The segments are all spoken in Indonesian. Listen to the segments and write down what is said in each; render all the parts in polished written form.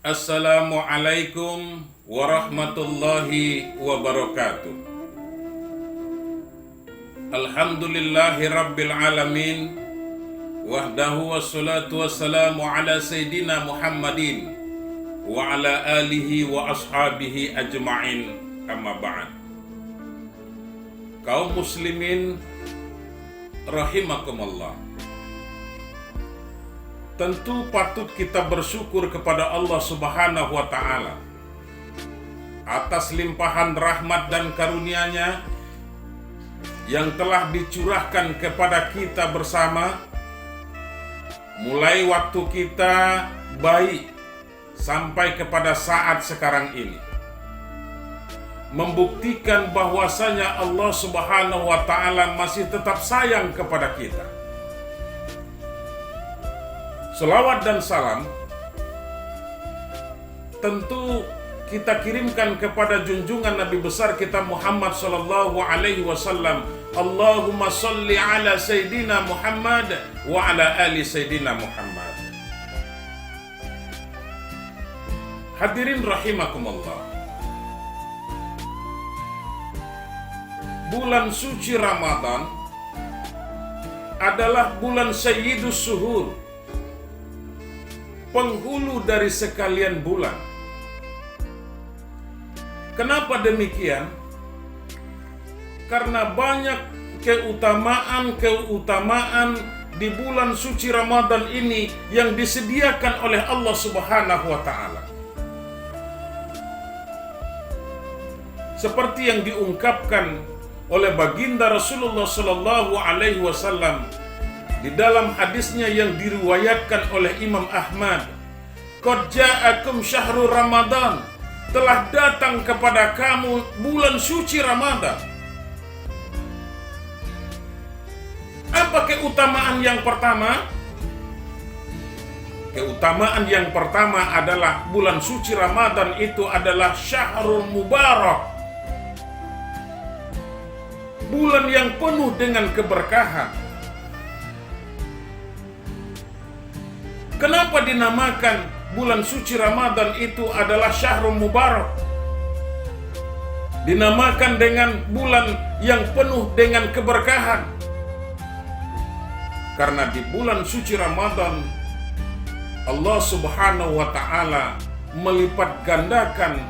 Assalamualaikum warahmatullahi wabarakatuh. Alhamdulillahi rabbil alamin. Wahdahu wassalatu wassalamu ala sayyidina Muhammadin wa ala alihi wa ashabihi ajma'in, amma ba'd. Kaum muslimin rahimakumullah, tentu patut kita bersyukur kepada Allah Subhanahu wa Ta'ala atas limpahan rahmat dan karunia-Nya yang telah dicurahkan kepada kita bersama, mulai waktu kita bayi sampai kepada saat sekarang ini, membuktikan bahwasanya Allah Subhanahu wa Ta'ala masih tetap sayang kepada kita. Selawat dan salam tentu kita kirimkan kepada junjungan Nabi besar kita Muhammad sallallahu alaihi wasallam. Allahumma salli ala Sayyidina Muhammad wa ala ali Sayyidina Muhammad. Hadirin rahimakumullah, bulan suci Ramadan adalah bulan Sayyidus Suhur, penghulu dari sekalian bulan. Kenapa demikian? Karena banyak keutamaan di bulan suci Ramadan ini yang disediakan oleh Allah Subhanahu wa Ta'ala. Seperti yang diungkapkan oleh baginda Rasulullah sallallahu alaihi wasallam di dalam hadisnya yang diriwayatkan oleh Imam Ahmad, "Qad ja'akum syahrul Ramadan," telah datang kepada kamu bulan suci Ramadan. Apa keutamaan yang pertama? Keutamaan yang pertama adalah bulan suci Ramadan itu adalah syahrul mubarak, bulan yang penuh dengan keberkahan. Kenapa dinamakan bulan suci Ramadan itu adalah Syahrul Mubarak? Dinamakan dengan bulan yang penuh dengan keberkahan. Karena di bulan suci Ramadan Allah Subhanahu wa Ta'ala melipat gandakan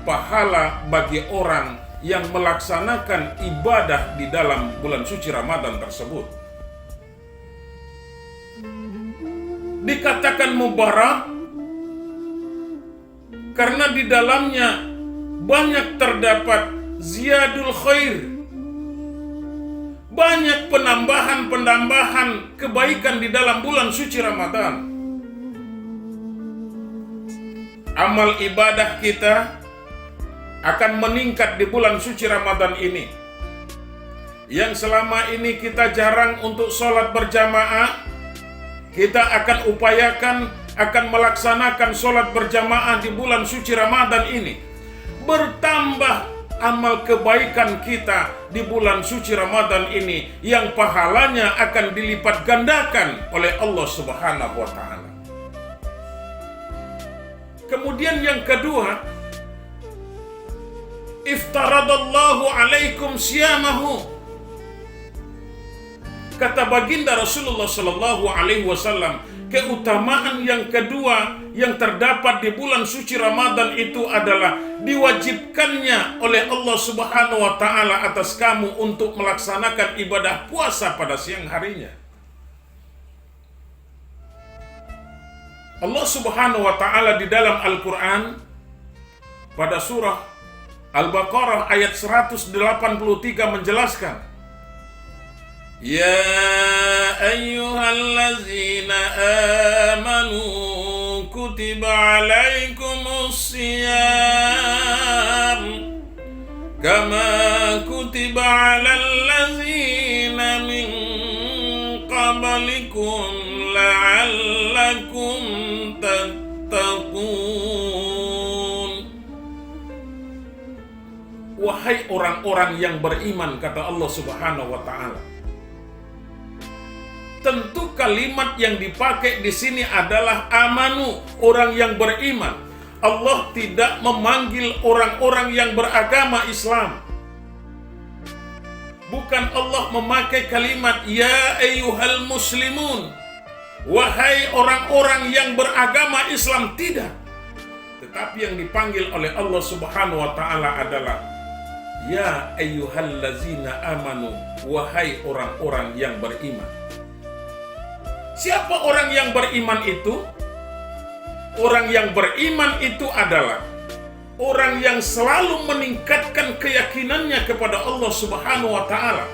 pahala bagi orang yang melaksanakan ibadah di dalam bulan suci Ramadan tersebut. Dikatakan mubarak karena di dalamnya banyak terdapat ziyadul khair, banyak penambahan kebaikan di dalam bulan suci Ramadan. Amal ibadah kita akan meningkat di bulan suci Ramadan ini. Yang selama ini kita jarang untuk sholat berjamaah, kita akan upayakan akan melaksanakan sholat berjamaah di bulan suci Ramadan ini. Bertambah amal kebaikan kita di bulan suci Ramadan ini yang pahalanya akan dilipat gandakan oleh Allah Subhanahu wa Ta'ala. Kemudian yang kedua, iftaradallahu alaikum siyamahu. Kata baginda Rasulullah sallallahu alaihi wasallam, keutamaan yang kedua yang terdapat di bulan suci Ramadan itu adalah diwajibkannya oleh Allah Subhanahu wa Ta'ala atas kamu untuk melaksanakan ibadah puasa pada siang harinya. Allah Subhanahu wa Ta'ala di dalam Al-Quran pada surah Al-Baqarah ayat 183 menjelaskan, "Ya ayyuhallazina amanu kutiba alaikumus siyam kama kutiba alal ladzina min qablikum la'allakum tattaqun." Wahai orang-orang yang beriman, kata Allah Subhanahu wa Ta'ala, tentu kalimat yang dipakai di sini adalah amanu, orang yang beriman. Allah tidak memanggil orang-orang yang beragama Islam. Bukan Allah memakai kalimat ya ayyuhal muslimun, wahai orang-orang yang beragama Islam, tidak. Tetapi yang dipanggil oleh Allah Subhanahu wa taala adalah ya ayyuhallazina amanu, wahai orang-orang yang beriman. Siapa orang yang beriman itu? Orang yang beriman itu adalah orang yang selalu meningkatkan keyakinannya kepada Allah Subhanahu wa taala.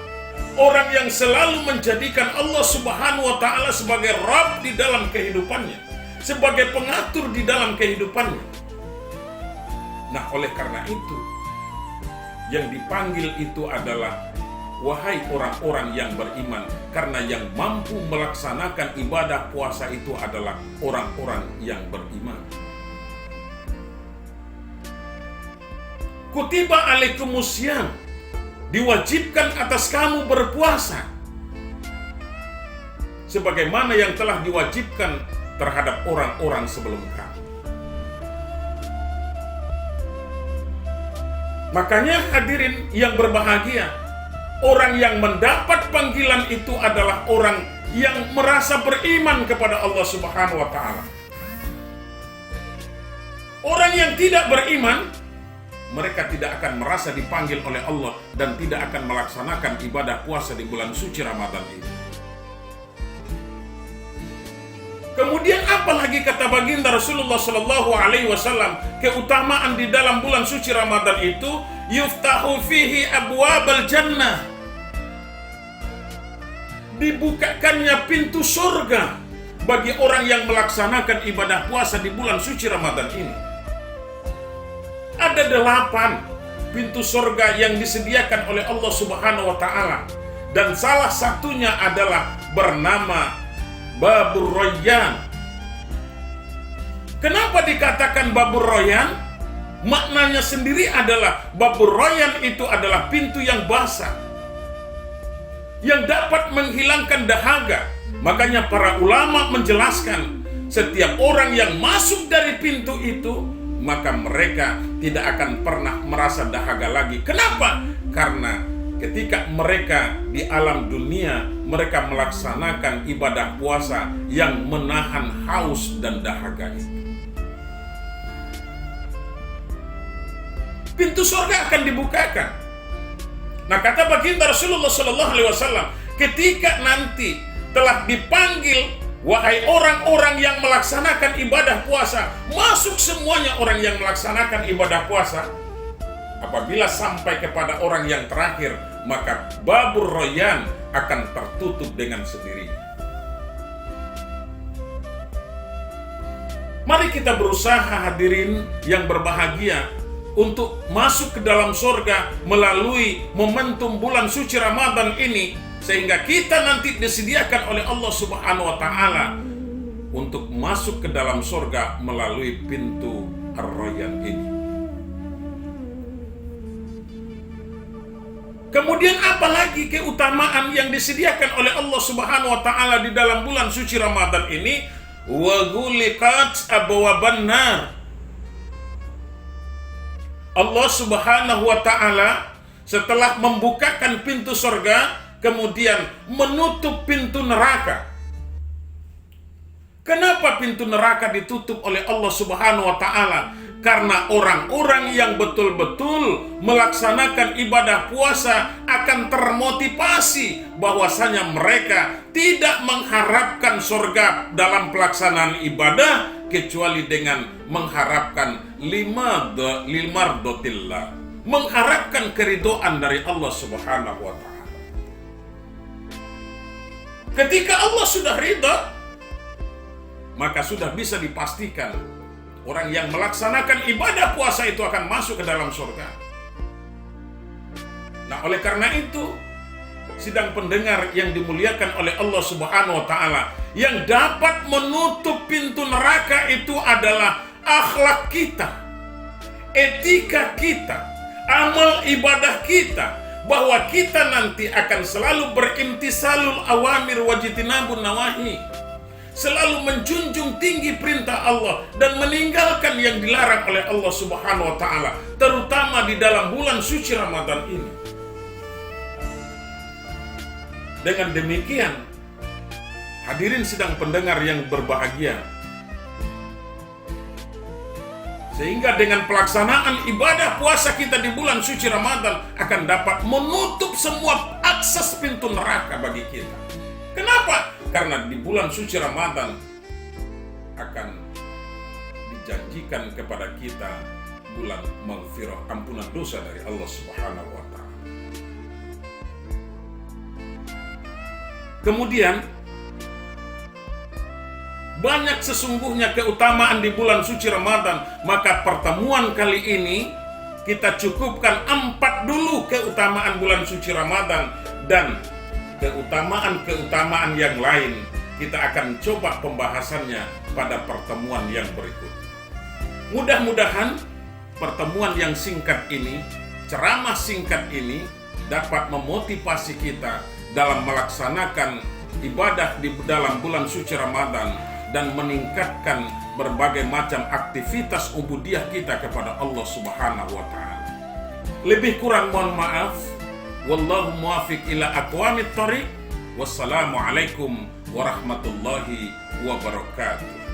Orang yang selalu menjadikan Allah Subhanahu wa taala sebagai Rabb di dalam kehidupannya, sebagai pengatur di dalam kehidupannya. Nah, oleh karena itu yang dipanggil itu adalah wahai orang-orang yang beriman, karena yang mampu melaksanakan ibadah puasa itu adalah orang-orang yang beriman. Kutiba alaikumusiyam, diwajibkan atas kamu berpuasa sebagaimana yang telah diwajibkan terhadap orang-orang sebelum kamu. Makanya hadirin yang berbahagia, orang yang mendapat panggilan itu adalah orang yang merasa beriman kepada Allah Subhanahu wa taala. Orang yang tidak beriman, mereka tidak akan merasa dipanggil oleh Allah dan tidak akan melaksanakan ibadah puasa di bulan suci Ramadan ini. Kemudian apalagi kata baginda Rasulullah Shallallahu Alaihi Wasallam, keutamaan di dalam bulan suci Ramadan itu yuftahu fihi abwabal jannah, dibukakannya pintu surga bagi orang yang melaksanakan ibadah puasa di bulan suci Ramadan ini. Ada 8 pintu surga yang disediakan oleh Allah Subhanahu wa taala, dan salah satunya adalah bernama Babur Rayyan. Kenapa dikatakan Babur Rayyan? Maknanya sendiri adalah Babur Rayyan itu adalah pintu yang basah, yang dapat menghilangkan dahaga. Makanya para ulama menjelaskan, setiap orang yang masuk dari pintu itu, maka mereka tidak akan pernah merasa dahaga lagi. Kenapa? Karena ketika mereka di alam dunia, mereka melaksanakan ibadah puasa yang menahan haus dan dahaga itu. Pintu surga akan dibukakan. Nah, kata baginda Rasulullah Sallallahu Alaihi Wasallam, ketika nanti telah dipanggil wahai orang-orang yang melaksanakan ibadah puasa, masuk semuanya orang yang melaksanakan ibadah puasa. Apabila sampai kepada orang yang terakhir, maka Babur Rayyan akan tertutup dengan sendirinya. Mari kita berusaha hadirin yang berbahagia untuk masuk ke dalam surga melalui momentum bulan suci Ramadan ini, sehingga kita nanti disediakan oleh Allah Subhanahu wa taala untuk masuk ke dalam surga melalui pintu Ar-Rayyan ini. Kemudian apalagi keutamaan yang disediakan oleh Allah Subhanahu wa taala di dalam bulan suci Ramadan ini? Wa ghuliqat abwaban nar. Allah Subhanahu wa taala setelah membukakan pintu surga, kemudian menutup pintu neraka. Kenapa pintu neraka ditutup oleh Allah Subhanahu wa taala? Karena orang-orang yang betul-betul melaksanakan ibadah puasa akan termotivasi bahwasanya mereka tidak mengharapkan surga dalam pelaksanaan ibadah kecuali dengan mengharapkan limardotillah, mengharapkan keridhaan dari Allah Subhanahu wa taala. Ketika Allah sudah ridha, maka sudah bisa dipastikan orang yang melaksanakan ibadah puasa itu akan masuk ke dalam surga. Nah, oleh karena itu, sidang pendengar yang dimuliakan oleh Allah Subhanahu wa taala, yang dapat menutup pintu neraka itu adalah akhlak kita, etika kita, amal ibadah kita, bahwa kita nanti akan selalu berimtisalul awamir wajtinabun nawahi, selalu menjunjung tinggi perintah Allah dan meninggalkan yang dilarang oleh Allah Subhanahu wa taala, terutama di dalam bulan suci Ramadan ini. Dengan demikian, hadirin sidang pendengar yang berbahagia, sehingga dengan pelaksanaan ibadah puasa kita di bulan suci Ramadan akan dapat menutup semua akses pintu neraka bagi kita. Kenapa? Karena di bulan suci Ramadan akan dijanjikan kepada kita bulan maghfirah, ampunan dosa dari Allah Subhanahu wa taala. Kemudian banyak sesungguhnya keutamaan di bulan suci Ramadan, maka pertemuan kali ini kita cukupkan 4 dulu keutamaan bulan suci Ramadan, dan keutamaan-keutamaan yang lain kita akan coba pembahasannya pada pertemuan yang berikut. Mudah-mudahan pertemuan yang singkat ini, ceramah singkat ini dapat memotivasi kita dalam melaksanakan ibadah di dalam bulan suci Ramadan dan meningkatkan berbagai macam aktivitas ubudiyah kita kepada Allah Subhanahu wa taala. Lebih kurang mohon maaf. Wallahu muwaffiq ila aqwamit thoriq. Wassalamualaikum warahmatullahi wabarakatuh.